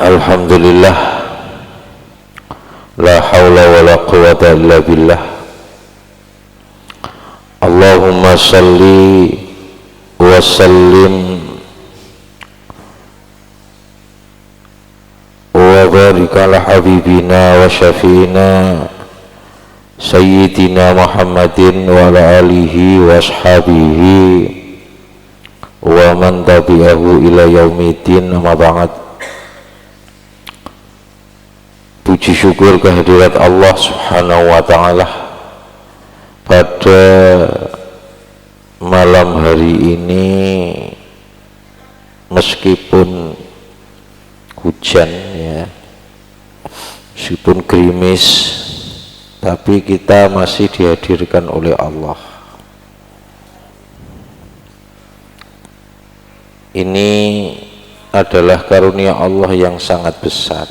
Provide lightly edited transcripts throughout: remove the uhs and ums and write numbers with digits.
Alhamdulillah, la haula wa la quwata illa billah. Allahumma salli wa sallim wa barik ala habibina wa syafiina sayyidina Muhammadin wa ala alihi wa ashabihi wa man tabi'ahu ila yaumidin. Amma ba'd. Puji syukur kehadirat Allah Subhanahu wa ta'ala pada malam hari ini, meskipun hujan ya, meskipun gerimis, tapi kita masih dihadirkan oleh Allah. Ini adalah karunia Allah yang sangat besar,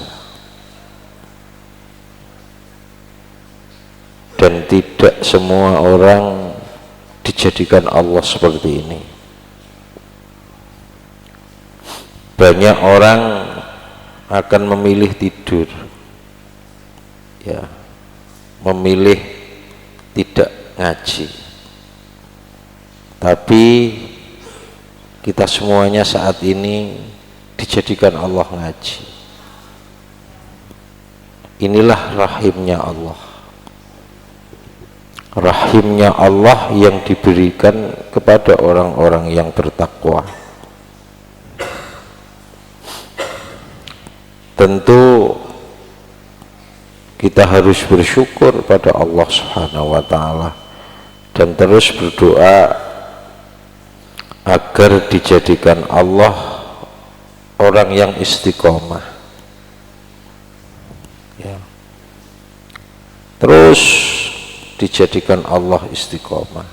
dan tidak semua orang dijadikan Allah seperti ini. Banyak orang akan memilih tidur ya, memilih tidak ngaji, tapi kita semuanya saat ini dijadikan Allah ngaji. Inilah rahimnya Allah, rahimnya Allah yang diberikan kepada orang-orang yang bertakwa. Tentu kita harus bersyukur pada Allah Subhanahu wa ta'ala dan terus berdoa agar dijadikan Allah orang yang istiqomah ya. Terus dijadikan Allah istiqomah.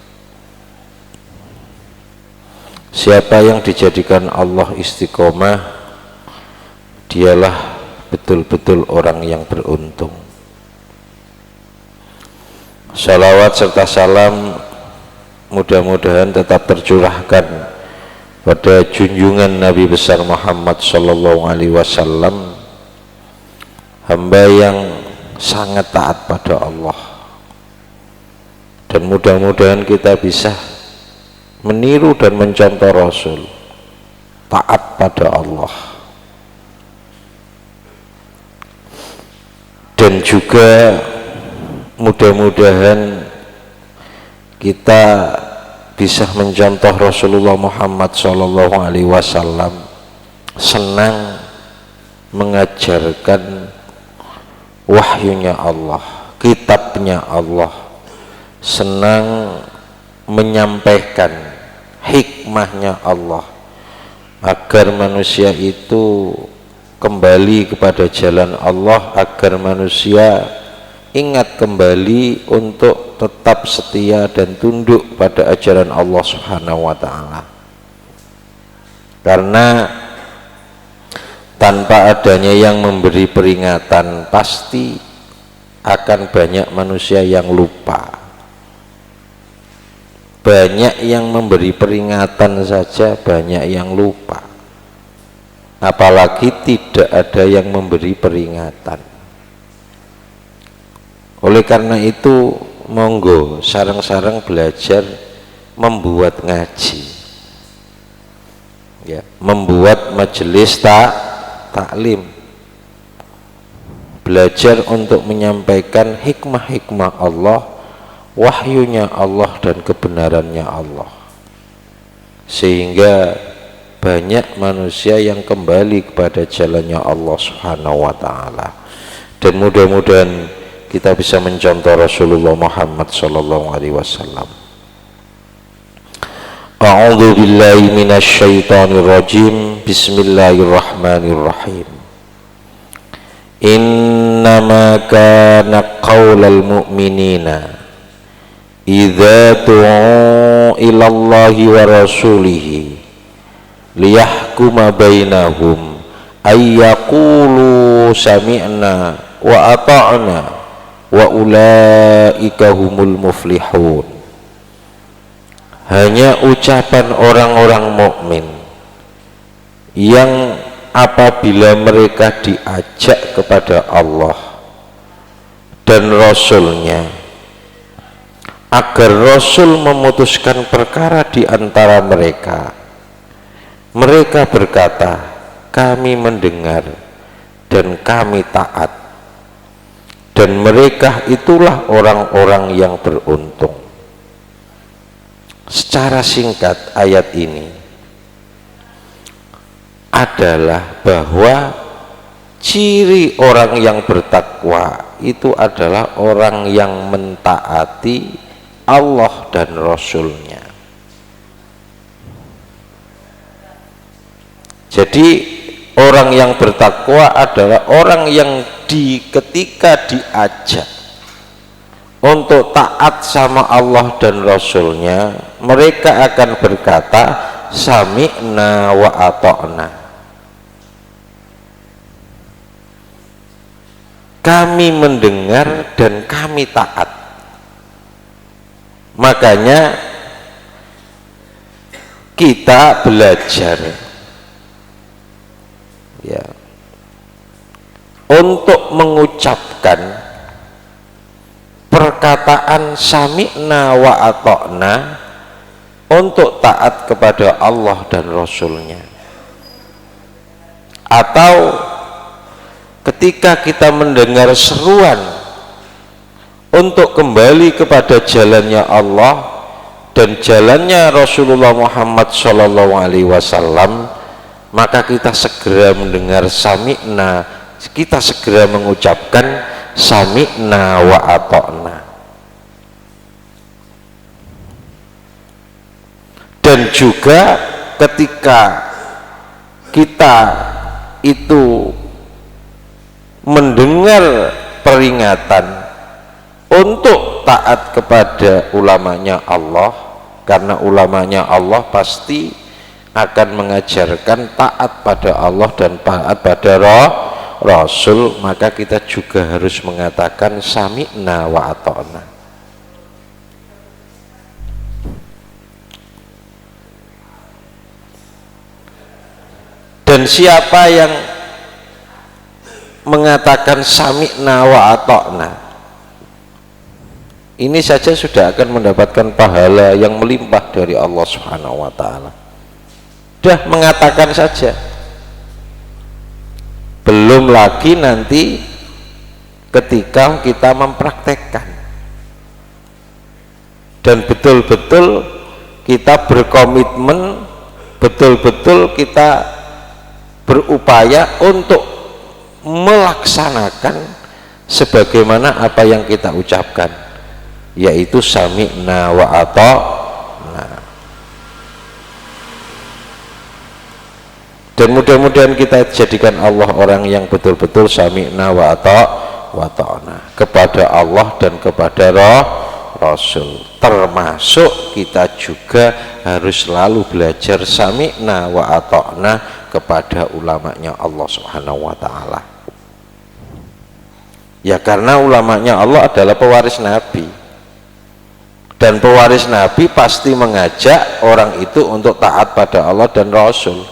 Siapa yang dijadikan Allah istiqomah, dialah betul-betul orang yang beruntung. Salawat serta salam mudah-mudahan tetap tercurahkan pada junjungan Nabi besar Muhammad sallallahu alaihi wasallam, hamba yang sangat taat pada Allah. Dan mudah-mudahan kita bisa meniru dan mencontoh Rasul, taat pada Allah. Dan juga mudah-mudahan kita bisa mencontoh Rasulullah Muhammad sallallahu alaihi wasallam, senang mengajarkan wahyunya Allah, kitabnya Allah, senang menyampaikan hikmahnya Allah agar manusia itu kembali kepada jalan Allah, agar manusia ingat kembali untuk tetap setia dan tunduk pada ajaran Allah Subhanahu wa ta'ala. Karena tanpa adanya yang memberi peringatan, pasti akan banyak manusia yang lupa. Banyak yang memberi peringatan saja, banyak yang lupa, apalagi tidak ada yang memberi peringatan. Oleh karena itu, monggo sareng-sareng belajar membuat ngaji ya, membuat majelis taklim, belajar untuk menyampaikan hikmah-hikmah Allah, wahyunya Allah dan kebenarannya Allah, sehingga banyak manusia yang kembali kepada jalannya Allah Subhanahu wa ta'ala. Dan mudah-mudahan kita bisa mencontoh Rasulullah Muhammad sallallahu alaihi wasallam. A'udzu billahi minasy syaithanir rajim. Bismillahirrahmanirrahim. Innama kana qaulal mu'minina idza du'u ila Allahi wa rasulihi liyahkuma bainahum ay yaqulu sami'na wa ata'na wa ulaika humul muflihun. Hanya ucapan orang-orang mukmin yang apabila mereka diajak kepada Allah dan Rasul-Nya agar Rasul memutuskan perkara di antara mereka, mereka berkata, kami mendengar dan kami taat, dan mereka itulah orang-orang yang beruntung. Secara singkat, ayat ini adalah bahwa ciri orang yang bertakwa itu adalah orang yang mentaati Allah dan Rasul-Nya. Jadi orang yang bertakwa adalah orang yang ketika diajak untuk taat sama Allah dan Rasul-Nya, mereka akan berkata sami'na wa ata'na, kami mendengar dan kami taat. Makanya kita belajar ya untuk mengucapkan perkataan sami'na wa ata'na untuk taat kepada Allah dan Rasul-Nya. Atau ketika kita mendengar seruan untuk kembali kepada jalannya Allah dan jalannya Rasulullah Muhammad SAW, maka kita segera mendengar sami'na, kita segera mengucapkan sami'na wa ata'na. Dan juga ketika kita itu mendengar peringatan untuk taat kepada ulamanya Allah, karena ulamanya Allah pasti akan mengajarkan taat pada Allah dan taat pada Rasul, maka kita juga harus mengatakan sami'na wa ata'na. Dan siapa yang mengatakan sami'na wa ata'na, ini saja sudah akan mendapatkan pahala yang melimpah dari Allah Subhanahu wa ta'ala. Sudah mengatakan saja, belum lagi nanti ketika kita mempraktekkan dan betul-betul kita berkomitmen, betul-betul kita berupaya untuk melaksanakan sebagaimana apa yang kita ucapkan, yaitu sami'na wa ata'na. Dan mudah-mudahan kita jadikan Allah orang yang betul-betul sami'na wa ata'na kepada Allah dan kepada Rasul. Termasuk kita juga harus selalu belajar sami'na wa ata'na kepada ulamanya Allah Subhanahu wa ta'ala. Ya karena ulamanya Allah adalah pewaris Nabi, dan pewaris Nabi pasti mengajak orang itu untuk taat pada Allah dan Rasul.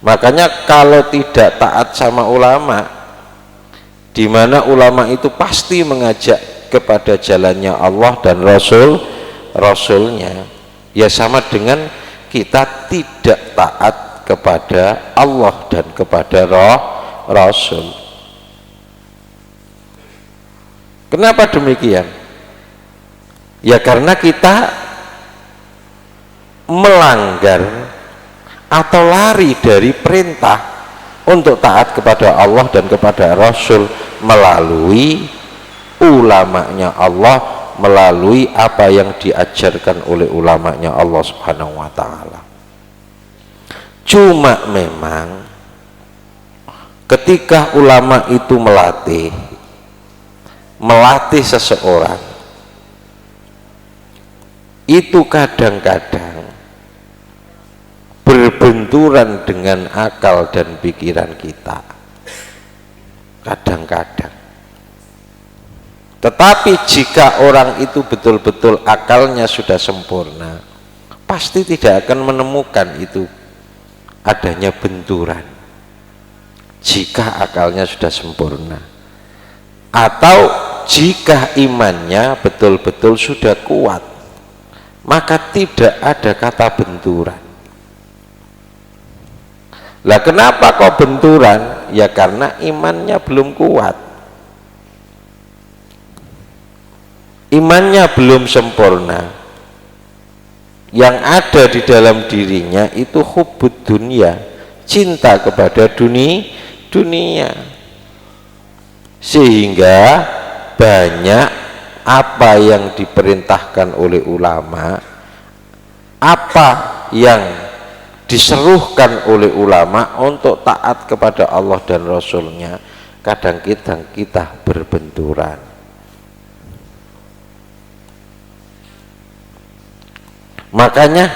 Makanya kalau tidak taat sama ulama, di mana ulama itu pasti mengajak kepada jalannya Allah dan Rasulnya, ya sama dengan kita tidak taat kepada Allah dan kepada Rasul. Kenapa demikian? Ya karena kita melanggar atau lari dari perintah untuk taat kepada Allah dan kepada Rasul melalui ulamanya Allah, melalui apa yang diajarkan oleh ulamanya Allah Subhanahu wa ta'ala. Cuma memang ketika ulama itu melatih seseorang, itu kadang-kadang berbenturan dengan akal dan pikiran kita, kadang-kadang. Tetapi jika orang itu betul-betul akalnya sudah sempurna, pasti tidak akan menemukan itu adanya benturan. jika akalnya sudah sempurna, atau jika imannya betul-betul sudah kuat, maka tidak ada kata benturan. Lah kenapa kok benturan? Ya karena imannya belum kuat, imannya belum sempurna. Yang ada di dalam dirinya itu hubbud dunia, cinta kepada dunia, sehingga banyak apa yang diperintahkan oleh ulama, apa yang diseruhkan oleh ulama untuk taat kepada Allah dan Rasulnya, kadang-kadang kita berbenturan. Makanya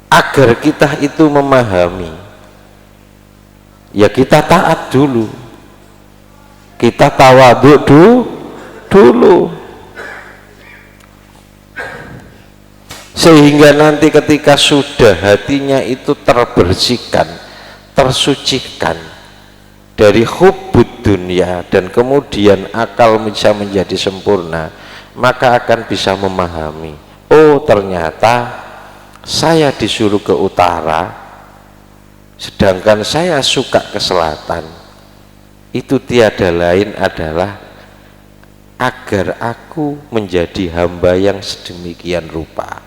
agar kita itu memahami, ya kita taat dulu, kita tawadhu dulu, sehingga nanti ketika sudah hatinya itu terbersihkan, tersucikan dari hubbud dunia, dan kemudian akal bisa menjadi sempurna, maka akan bisa memahami, oh ternyata saya disuruh ke utara sedangkan saya suka ke selatan. Itu tiada lain adalah agar aku menjadi hamba yang sedemikian rupa,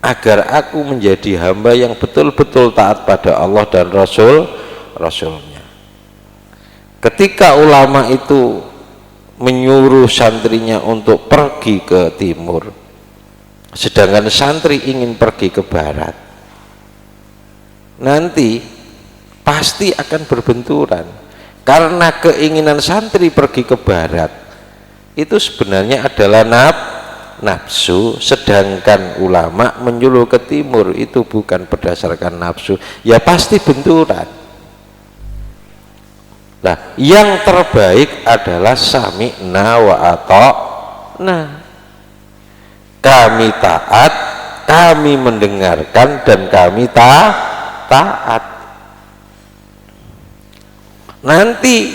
agar aku menjadi hamba yang betul-betul taat pada Allah dan Rasulnya. Ketika ulama itu menyuruh santrinya untuk pergi ke timur, sedangkan santri ingin pergi ke barat, nanti pasti akan berbenturan, karena keinginan santri pergi ke barat itu sebenarnya adalah nafsu, sedangkan ulama menyuruh ke timur itu bukan berdasarkan nafsu, ya pasti benturan. Nah, yang terbaik adalah sami'na wa ata'na, kami taat, kami mendengarkan, dan kami taat. Nanti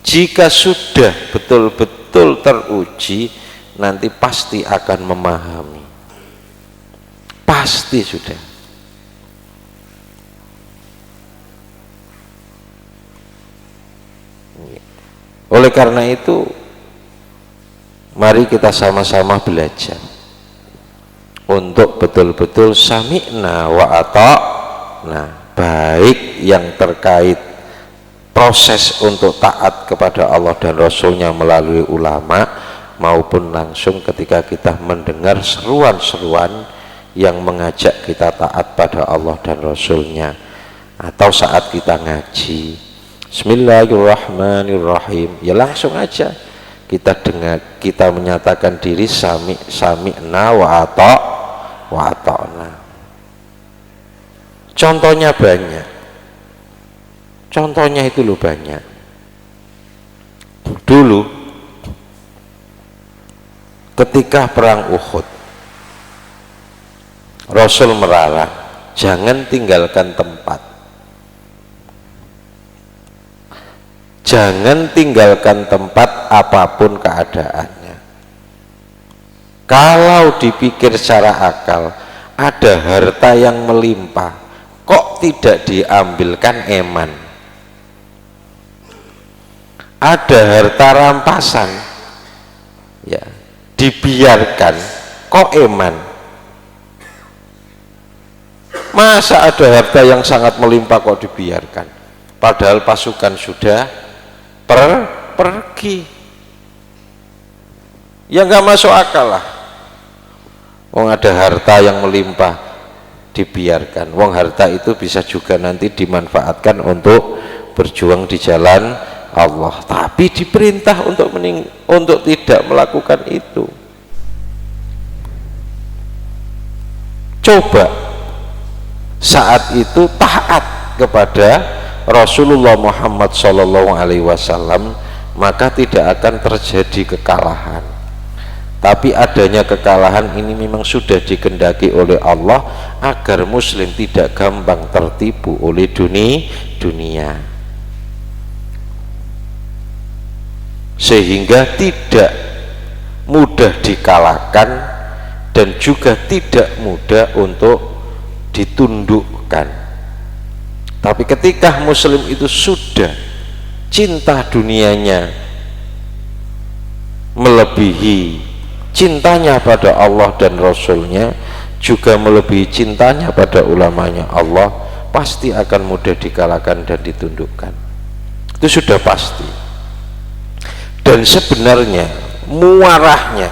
jika sudah betul-betul teruji, nanti pasti akan memahami, pasti sudah. Oleh karena itu, mari kita sama-sama belajar untuk betul-betul sami'na wa ata'na, baik yang terkait proses untuk taat kepada Allah dan Rasulnya melalui ulama, maupun langsung ketika kita mendengar seruan-seruan yang mengajak kita taat pada Allah dan Rasulnya, atau saat kita ngaji Bismillahirrahmanirrahim, ya langsung aja kita dengar, kita menyatakan diri sami'na wa ata'na. Contohnya banyak, contohnya itu loh banyak. Dulu ketika perang Uhud, Rasul melarang jangan tinggalkan tempat, jangan tinggalkan tempat apapun keadaannya. Kalau dipikir secara akal, ada harta yang melimpah, kok tidak diambilkan eman? Ada harta rampasan, ya dibiarkan, kok eman? Masa ada harta yang sangat melimpah kok dibiarkan, padahal pasukan sudah pergi? Ya nggak masuk akal lah. Wong ada harta yang melimpah dibiarkan, wong harta itu bisa juga nanti dimanfaatkan untuk berjuang di jalan Allah, tapi diperintah untuk tidak melakukan itu. Coba saat itu taat kepada Rasulullah Muhammad SAW, maka tidak akan terjadi kekalahan. tapi adanya kekalahan ini memang sudah dikehendaki oleh Allah agar muslim tidak gampang tertipu oleh dunia, sehingga tidak mudah dikalahkan dan juga tidak mudah untuk ditundukkan. Tapi ketika muslim itu sudah cinta dunianya melebihi cintanya pada Allah dan Rasulnya, juga melebihi cintanya pada ulamanya Allah, pasti akan mudah dikalahkan dan ditundukkan. Itu sudah pasti. Dan sebenarnya muaranya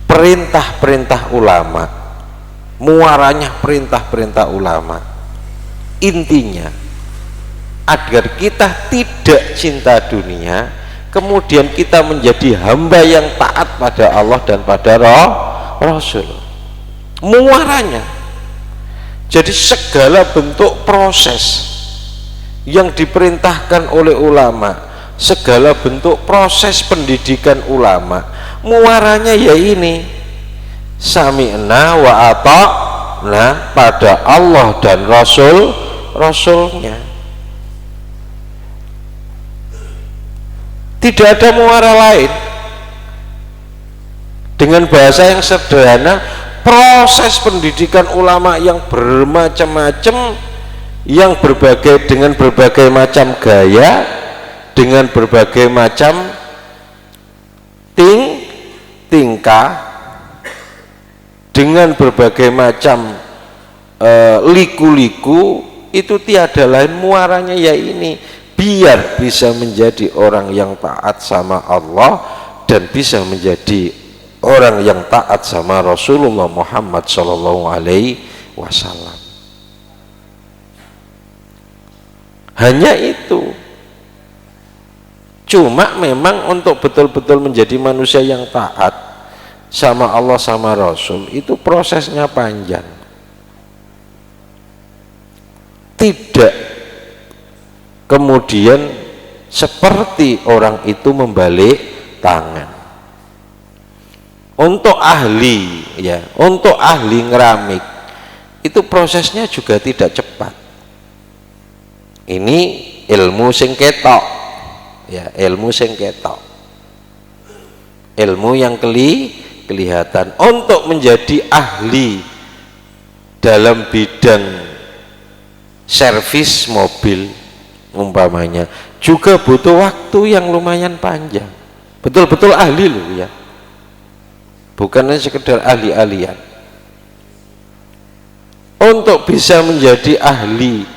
perintah-perintah ulama, muaranya perintah-perintah ulama, intinya agar kita tidak cinta dunia, kemudian kita menjadi hamba yang taat pada Allah dan pada Rasul. Muaranya jadi segala bentuk proses yang diperintahkan oleh ulama, segala bentuk proses pendidikan ulama, muaranya ya ini, sami'na wa ata'na pada Allah dan Rasulnya. Tidak ada muara lain. Dengan bahasa yang sederhana, proses pendidikan ulama yang bermacam-macam, yang dengan berbagai macam gaya, dengan berbagai macam tingkah, dengan berbagai macam liku-liku, itu tiada lain muaranya ya ini, biar bisa menjadi orang yang taat sama Allah dan bisa menjadi orang yang taat sama Rasulullah Muhammad Sallallahu Alaihi Wasallam. Hanya itu. Cuma memang untuk betul-betul menjadi manusia yang taat sama Allah sama Rasul itu prosesnya panjang. Tidak kemudian seperti orang itu membalik tangan. Untuk ahli untuk ahli ngeramik itu prosesnya juga tidak cepat. Ini ilmu sing ketok, ilmu sing ketok, ilmu yang kelihatan. Untuk menjadi ahli dalam bidang servis mobil umpamanya juga butuh waktu yang lumayan panjang, betul-betul ahli loh ya, bukan hanya sekedar ahli-ahlian. Untuk bisa menjadi ahli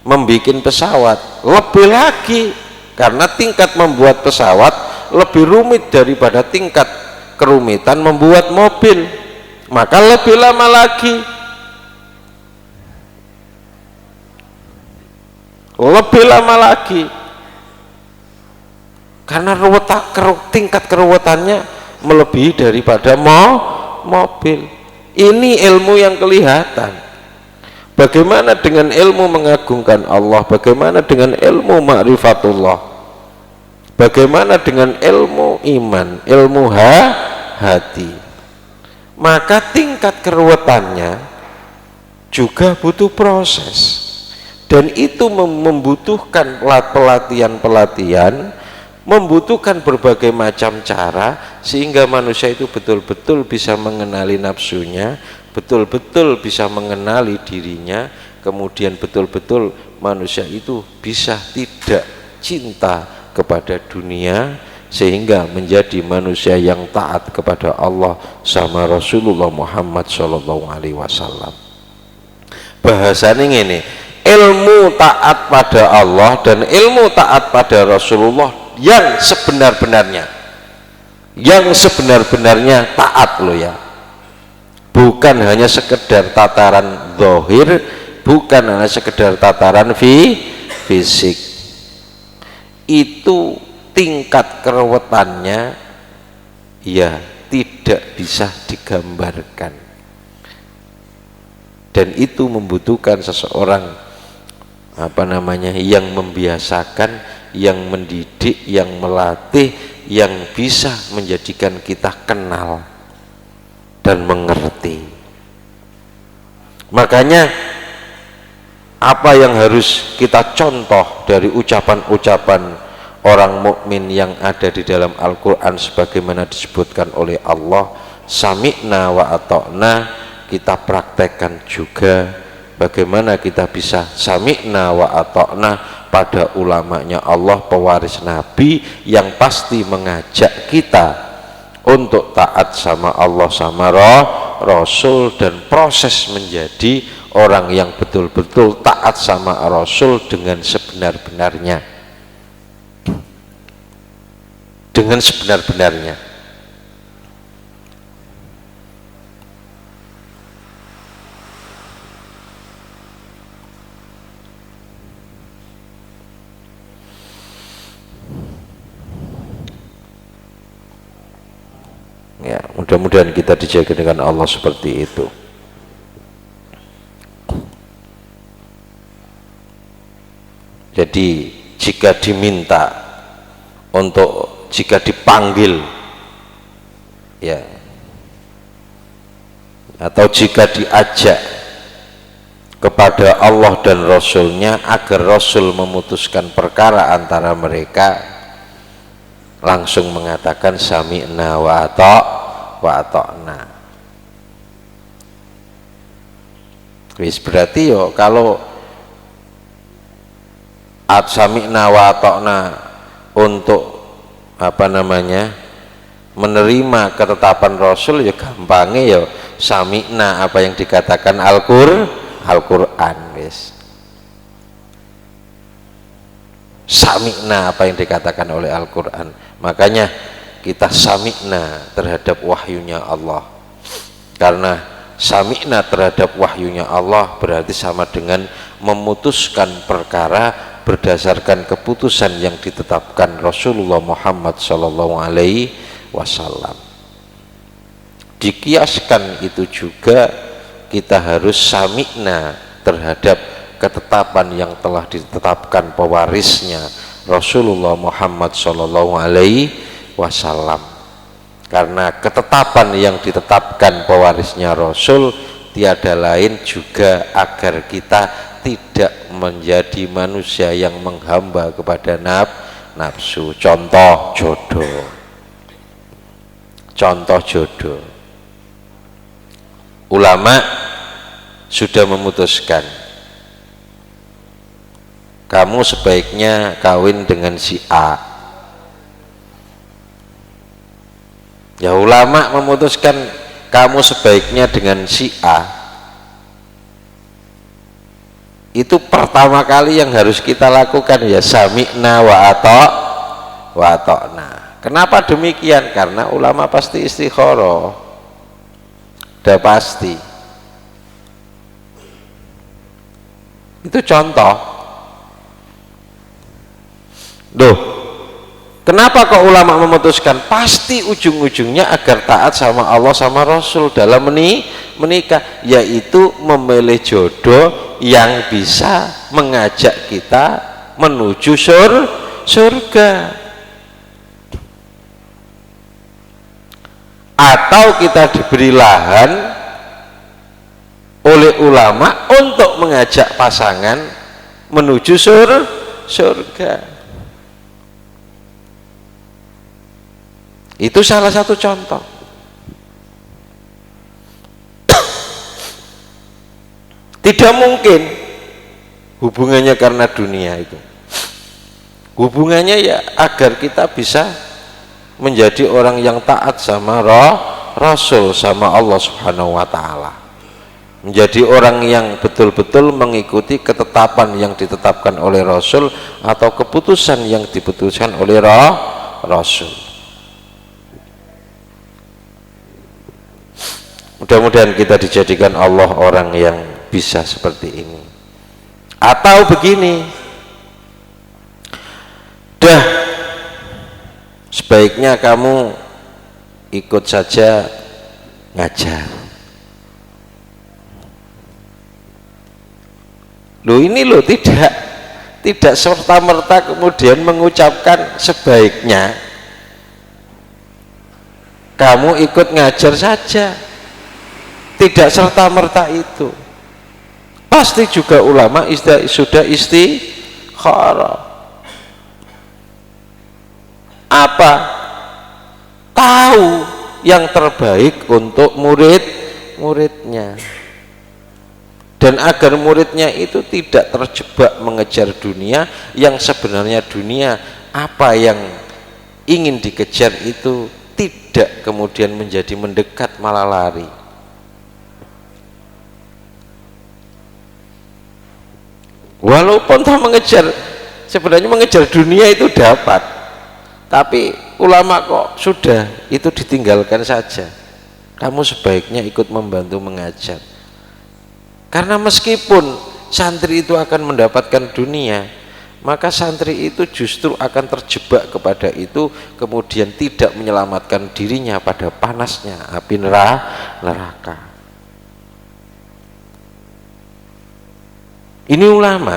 membuat pesawat lebih lagi, karena tingkat membuat pesawat lebih rumit daripada tingkat kerumitan membuat mobil, maka lebih lama lagi, lebih lama lagi, karena tingkat keruwetannya melebihi daripada mobil. Ini ilmu yang kelihatan. Bagaimana dengan ilmu mengagungkan Allah? Bagaimana dengan ilmu ma'rifatullah? Bagaimana dengan ilmu iman, ilmu hati? Maka tingkat keruwetannya juga butuh proses. Dan itu membutuhkan pelatihan, membutuhkan berbagai macam cara, sehingga manusia itu betul-betul bisa mengenali nafsunya, betul-betul bisa mengenali dirinya, kemudian betul-betul manusia itu bisa tidak cinta kepada dunia, sehingga menjadi manusia yang taat kepada Allah sama Rasulullah Muhammad SAW. Bahasanya ini, ilmu taat pada Allah dan ilmu taat pada Rasulullah yang sebenar-benarnya taat loh ya, bukan hanya sekedar tataran zahir, bukan hanya sekedar tataran fisik. Itu tingkat keruwetannya ya tidak bisa digambarkan, dan itu membutuhkan seseorang yang membiasakan, yang mendidik, yang melatih, yang bisa menjadikan kita kenal dan mengerti. Makanya apa yang harus kita contoh dari ucapan-ucapan orang mukmin yang ada di dalam Al-Quran sebagaimana disebutkan oleh Allah, sami'na wa ata'na, kita praktekkan juga bagaimana kita bisa sami'na wa ata'na pada ulamanya Allah, pewaris Nabi yang pasti mengajak kita untuk taat sama Allah sama Rasul, dan proses menjadi orang yang betul-betul taat sama Rasul dengan sebenar-benarnya, dengan sebenar-benarnya. Ya, mudah-mudahan kita dijaga dengan Allah seperti itu. Jadi jika diminta untuk, jika dipanggil ya, atau jika diajak kepada Allah dan Rasulnya agar Rasul memutuskan perkara antara mereka, langsung mengatakan sami'na wa ata'na. Wis berarti yo kalau sami'na wa ata'na untuk apa namanya menerima ketetapan Rasul, ya gampangnya ya sami'na apa yang dikatakan Al-Qur'an wis. Sami'na apa yang dikatakan oleh Al-Qur'an. Makanya kita sami'na terhadap wahyunya Allah, karena sami'na terhadap wahyunya Allah berarti sama dengan memutuskan perkara berdasarkan keputusan yang ditetapkan Rasulullah Muhammad Sallallahu Alaihi Wasallam. Dikiaskan itu juga kita harus sami'na terhadap ketetapan yang telah ditetapkan pewarisnya Rasulullah Muhammad Sallallahu Alaihi Wasallam, karena ketetapan yang ditetapkan pewarisnya Rasul tiada lain juga agar kita tidak menjadi manusia yang menghamba kepada nafsu. Contoh jodoh, contoh jodoh, ulama sudah memutuskan kamu sebaiknya kawin dengan si A. Ya ulama memutuskan kamu sebaiknya dengan si A. Itu pertama kali yang harus kita lakukan ya sami'na wa ata'na. Kenapa demikian? Karena ulama pasti istikharah. Udah pasti. Itu contoh. Duh, kenapa kok ulama memutuskan? Pasti ujung-ujungnya agar taat sama Allah sama Rasul dalam menikah, yaitu memilih jodoh yang bisa mengajak kita menuju surga. Atau kita diberi lahan oleh ulama untuk mengajak pasangan menuju surga. Itu salah satu contoh. Tidak mungkin hubungannya karena dunia itu. Hubungannya ya agar kita bisa menjadi orang yang taat sama Rasul sama Allah Subhanahu wa taala. Menjadi orang yang betul-betul mengikuti ketetapan yang ditetapkan oleh Rasul atau keputusan yang diputuskan oleh Rasul. Mudah-mudahan kita dijadikan Allah orang yang bisa seperti ini. Atau begini, dah sebaiknya kamu ikut saja ngajar. Loh ini loh tidak serta-merta kemudian mengucapkan sebaiknya, kamu ikut ngajar saja, tidak serta-merta itu. Pasti juga ulama sudah istikharah. Apa? Tahu yang terbaik untuk muridnya, dan agar muridnya itu tidak terjebak mengejar dunia, yang sebenarnya dunia apa yang ingin dikejar itu tidak kemudian menjadi mendekat, malah lari. Walaupun toh mengejar, sebenarnya mengejar dunia itu dapat, tapi ulama kok sudah itu ditinggalkan saja. Kamu sebaiknya ikut membantu mengajar, karena meskipun santri itu akan mendapatkan dunia, maka santri itu justru akan terjebak kepada itu, kemudian tidak menyelamatkan dirinya pada panasnya api neraka. Ini ulama.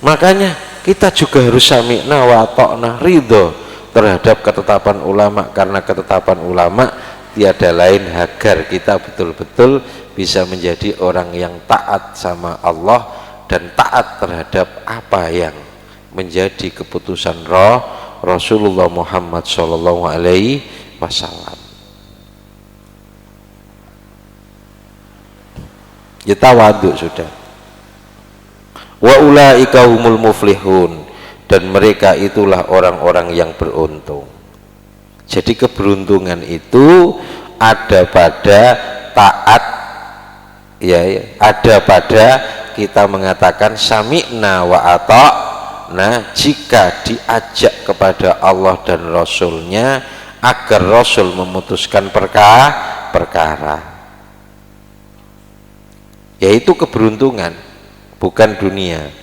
Makanya kita juga harus sami'na wa ta'na, ridho terhadap ketetapan ulama, karena ketetapan ulama tiada lain agar kita betul-betul bisa menjadi orang yang taat sama Allah dan taat terhadap apa yang menjadi keputusan Rasulullah Muhammad Shallallahu Alaihi Wasallam. Ya tawadhu sudah. Wa ulaika humul muflihun, dan mereka itulah orang-orang yang beruntung. Jadi keberuntungan itu ada pada taat, ya, ada pada kita mengatakan sami'na wa ata'na jika diajak kepada Allah dan Rasulnya agar Rasul memutuskan perkara, yaitu keberuntungan, bukan dunia.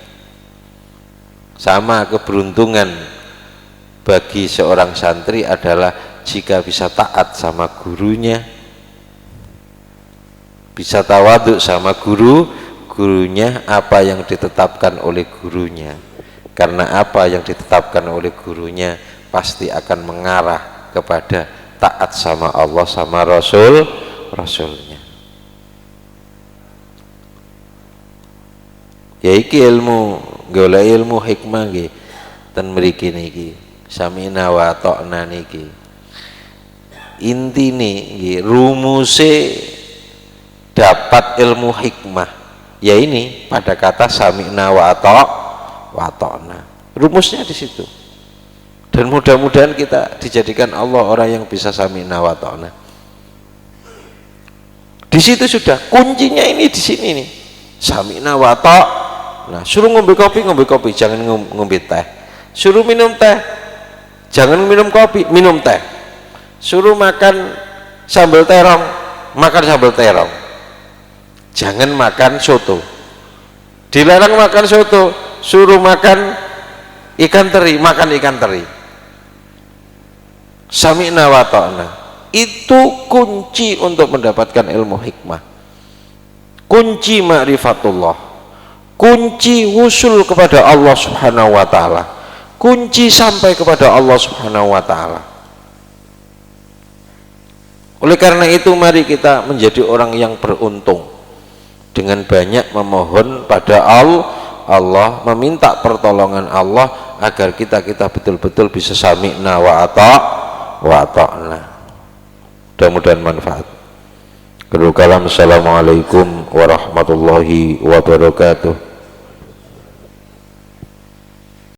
Sama keberuntungan bagi seorang santri adalah jika bisa taat sama gurunya, bisa tawadhu sama gurunya, apa yang ditetapkan oleh gurunya, karena apa yang ditetapkan oleh gurunya pasti akan mengarah kepada taat sama Allah sama Rasulnya. Ya iki ilmu, golek ilmu hikmah nggih ten mriki niki sami'na wa ta'na niki intine nggih, rumuse dapat ilmu hikmah ya ini pada kata sami'na wa ta'na, rumusnya di situ. Dan mudah-mudahan kita dijadikan Allah orang yang bisa sami'na wa ta'na. Di situ sudah kuncinya, ini di sini nih, sami'na wa ta'na. Nah, suruh ngombe kopi, jangan ngombe teh. Suruh minum teh, jangan minum kopi, minum teh. Suruh makan sambal terong, makan sambal terong. Jangan makan soto. Dilarang makan soto, suruh makan ikan teri, makan ikan teri. Sami'na wa ta'na. Itu kunci untuk mendapatkan ilmu hikmah. Kunci ma'rifatullah. Kunci wusul kepada Allah Subhanahu wa ta'ala, kunci sampai kepada Allah Subhanahu wa ta'ala. Oleh karena itu mari kita menjadi orang yang beruntung dengan banyak memohon pada Allah, meminta pertolongan Allah agar kita betul-betul bisa sami'na wa ta'na. Mudah-mudahan manfaat. Assalamualaikum warahmatullahi wabarakatuh.